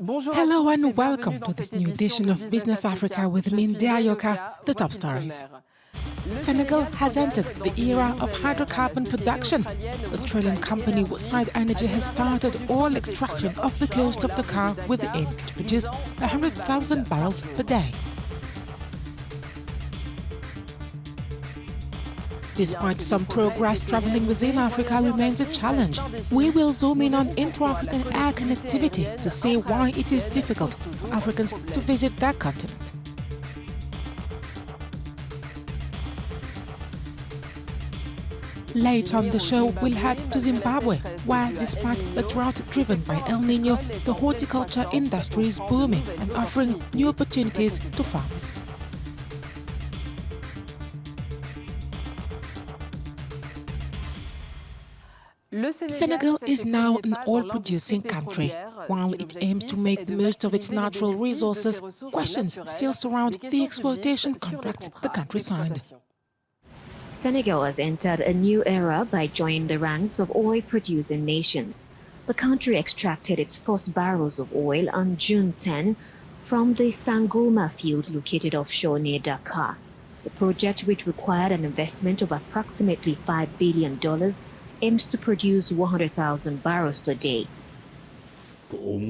Hello and welcome to this new edition of Business Africa with me, Yoka, the top stories. Senegal has entered the era of hydrocarbon production. Australian company Woodside Energy has started oil extraction off the coast of Dakar with the aim to produce 100,000 barrels per day. Despite some progress, traveling within Africa remains a challenge. We will zoom in on intra-African air connectivity to see why it is difficult for Africans to visit their continent. Later on the show, we'll head to Zimbabwe, where, despite the drought driven by El Niño, the horticulture industry is booming and offering new opportunities to farmers. Senegal is now an oil-producing country. While it aims to make the most of its natural resources, questions still surround the exploitation contracts the country signed. Senegal has entered a new era by joining the ranks of oil-producing nations. The country extracted its first barrels of oil on June 10 from the Sangoma field located offshore near Dakar. The project, which required an investment of approximately $5 billion, aims to produce 100,000 barrels per day.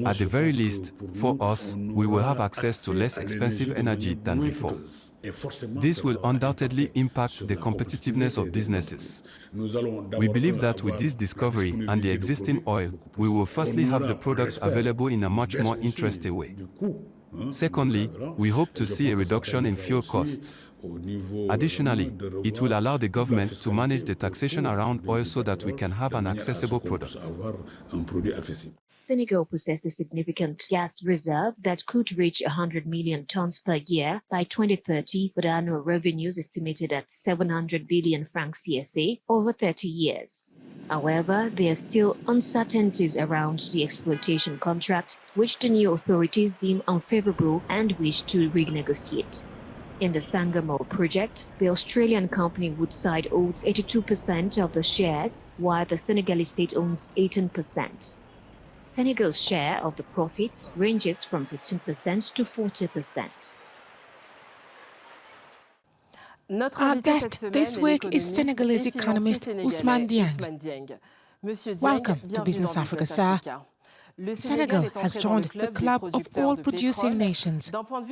At the very least, for us, we will have access to less expensive energy than before. This will undoubtedly impact the competitiveness of businesses. We believe that with this discovery and the existing oil, we will firstly have the products available in a much more interesting way. Secondly, we hope to see a reduction in fuel costs. Additionally, it will allow the government to manage the taxation around oil so that we can have an accessible product. Senegal possesses a significant gas reserve that could reach 100 million tons per year by 2030, with annual revenues estimated at 700 billion francs CFA over 30 years. However, there are still uncertainties around the exploitation contract, which the new authorities deem unfavorable and wish to renegotiate. In the Sangamo project, the Australian company Woodside owns 82% of the shares, while the Senegalese state owns 18%. Senegal's share of the profits ranges from 15% to 40%. Our guest this week is Senegalese economist Ousmane Dieng. Welcome to Business Africa, sir. Senegal has joined the club of oil-producing nations.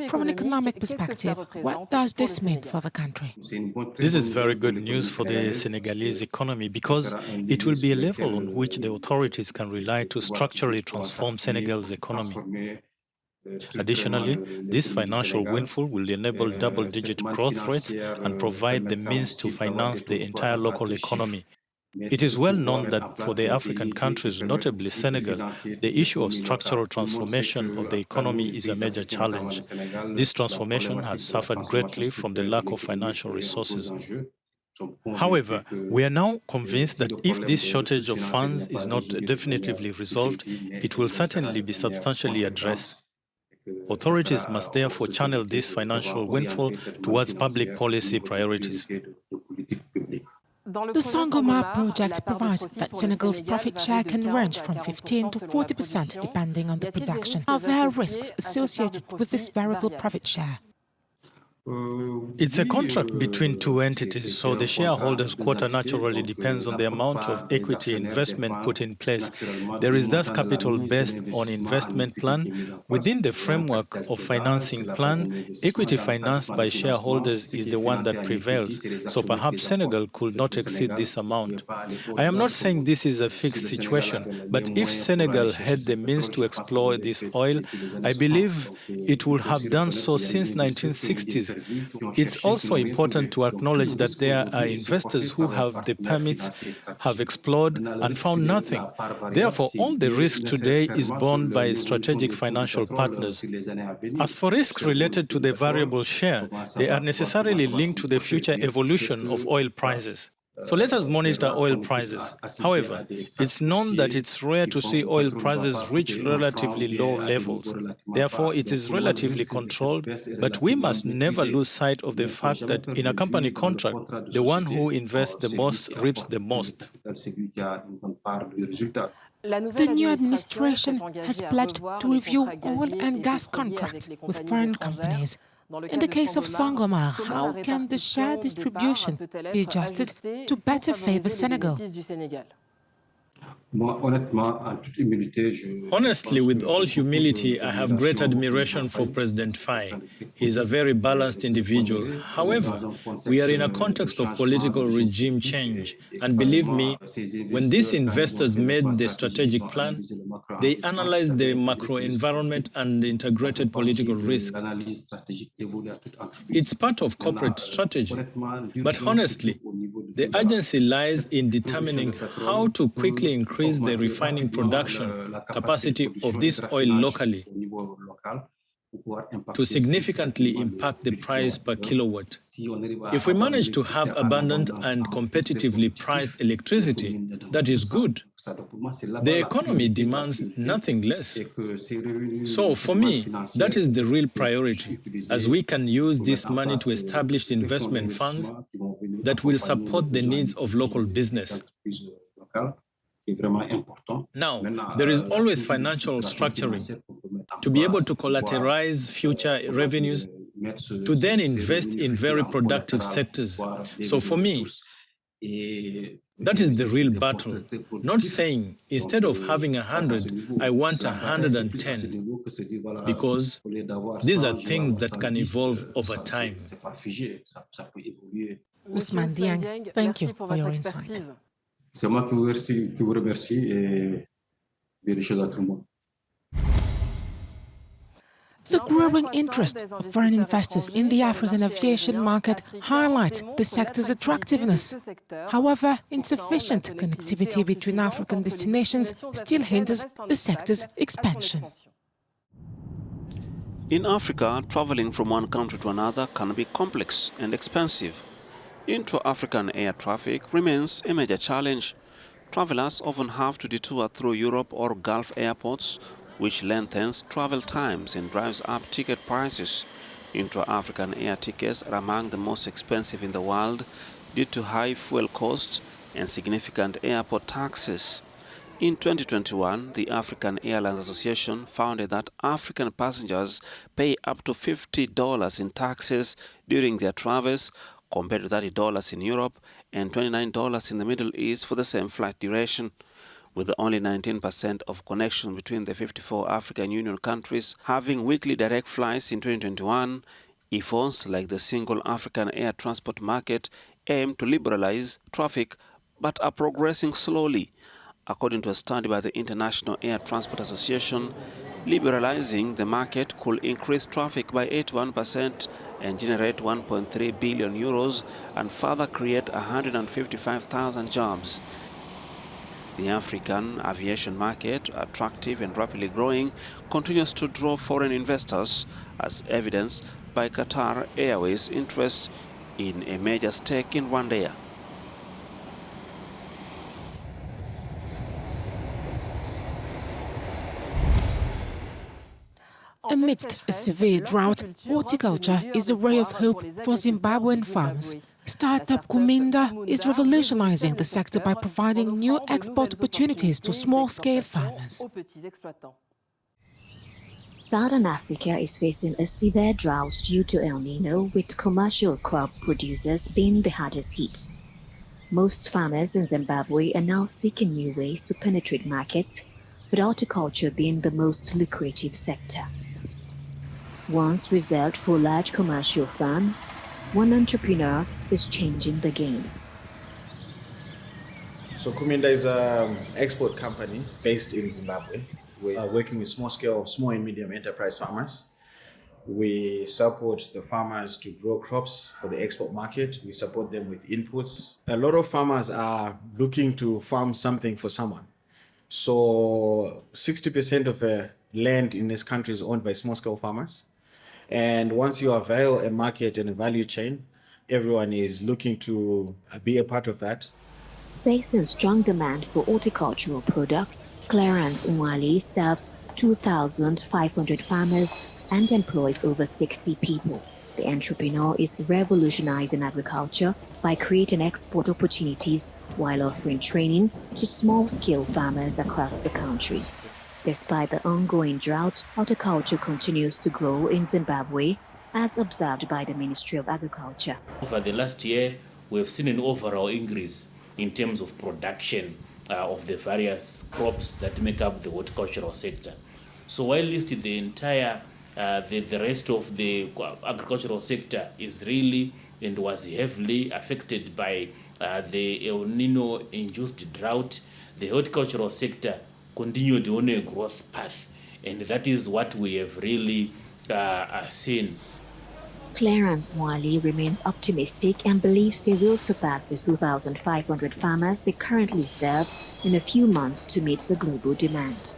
From an economic perspective, what does this mean for the country? This is very good news for the Senegalese economy because it will be a level on which the authorities can rely to structurally transform Senegal's economy. Additionally, this financial windfall will enable double-digit growth rates and provide the means to finance the entire local economy. It is well known that for the African countries, notably Senegal, the issue of structural transformation of the economy is a major challenge. This transformation has suffered greatly from the lack of financial resources. However, we are now convinced that if this shortage of funds is not definitively resolved, it will certainly be substantially addressed. Authorities must therefore channel this financial windfall towards public policy priorities. The Sangoma project provides that Senegal's profit share can range from 15 to 40% depending on the production. Are there risks associated with this variable profit share? It's a contract between two entities, so the shareholders' quota naturally depends on the amount of equity investment put in place. There is thus capital based on investment plan. Within the framework of financing plan, equity financed by shareholders is the one that prevails, so perhaps Senegal could not exceed this amount. I am not saying this is a fixed situation, but if Senegal had the means to explore this oil, I believe it would have done so since 1960s. It's also important to acknowledge that there are investors who have the permits, have explored and found nothing. Therefore, all the risk today is borne by strategic financial partners. As for risks related to the variable share, they are necessarily linked to the future evolution of oil prices. So let us monitor oil prices. However, it's known that it's rare to see oil prices reach relatively low levels. Therefore, it is relatively controlled, but we must never lose sight of the fact that in a company contract, the one who invests the most reaps the most. The new administration has pledged to review oil and gas contracts with foreign companies. In the case of Sangomar, how can the share distribution be adjusted to better favor Senegal? Honestly, with all humility, I have great admiration for President Faye. He is a very balanced individual. However, we are in a context of political regime change. And believe me, when these investors made the strategic plan, they analyzed the macro environment and the integrated political risk. It's part of corporate strategy. But honestly, the agency lies in determining how to quickly increase the refining production capacity of this oil locally to significantly impact the price per kilowatt. If we manage to have abundant and competitively priced electricity, that is good. The economy demands nothing less. So for me, that is the real priority, as we can use this money to establish investment funds that will support the needs of local business. Now, there is always financial structuring to be able to collateralize future revenues, to then invest in very productive sectors. So for me, that is the real battle. Not saying instead of having 100, I want 110, because these are things that can evolve over time. Ousmane Dieng, thank you for your insight. C'est moi qui vous remercie et bien les choses à tout le monde. The growing interest of foreign investors in the African aviation market highlights the sector's attractiveness. However, insufficient connectivity between African destinations still hinders the sector's expansion. In Africa, traveling from one country to another can be complex and expensive. Intra-African air traffic remains a major challenge. Travelers often have to detour through Europe or Gulf airports, which lengthens travel times and drives up ticket prices. Intra-African air tickets are among the most expensive in the world due to high fuel costs and significant airport taxes. In 2021, the African Airlines Association found that African passengers pay up to $50 in taxes during their travels, compared to $30 in Europe and $29 in the Middle East for the same flight duration. With only 19% of connections between the 54 African Union countries having weekly direct flights in 2021, efforts like the Single African Air Transport Market aim to liberalize traffic but are progressing slowly. According to a study by the International Air Transport Association, liberalizing the market could increase traffic by 81% and generate 1.3 billion euros and further create 155,000 jobs. The African aviation market, attractive and rapidly growing, continues to draw foreign investors, as evidenced by Qatar Airways' interest in a major stake in Rwandair. Amidst a severe drought, horticulture is a ray of hope for Zimbabwean farmers. Startup Kuminda is revolutionizing the sector by providing new export opportunities to small-scale farmers. Southern Africa is facing a severe drought due to El Niño, with commercial crop producers being the hardest hit. Most farmers in Zimbabwe are now seeking new ways to penetrate markets, with horticulture being the most lucrative sector. Once reserved for large commercial farms, one entrepreneur is changing the game. So Kuminda is an export company based in Zimbabwe. We are working with small and medium enterprise farmers. We support the farmers to grow crops for the export market. We support them with inputs. A lot of farmers are looking to farm something for someone. So 60% of the land in this country is owned by small-scale farmers. And once you avail a market and a value chain, everyone is looking to be a part of that. Facing strong demand for horticultural products, Clarence Nwali serves 2,500 farmers and employs over 60 people. The entrepreneur is revolutionizing agriculture by creating export opportunities while offering training to small-scale farmers across the country. Despite the ongoing drought, horticulture continues to grow in Zimbabwe, as observed by the Ministry of Agriculture. Over the last year, we have seen an overall increase in terms of production of the various crops that make up the horticultural sector. So while listed the entire, the rest of the agricultural sector is really and was heavily affected by the El Niño-induced drought, the horticultural sector continued on a growth path, and that is what we have really seen. Clarence Wiley remains optimistic and believes they will surpass the 2,500 farmers they currently serve in a few months to meet the global demand.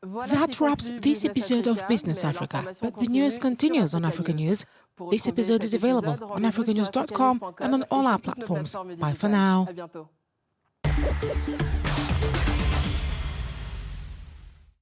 That wraps this episode of Business Africa, but the news continues on Africanews. This episode is available on africanews.com and on all our platforms. Bye for now.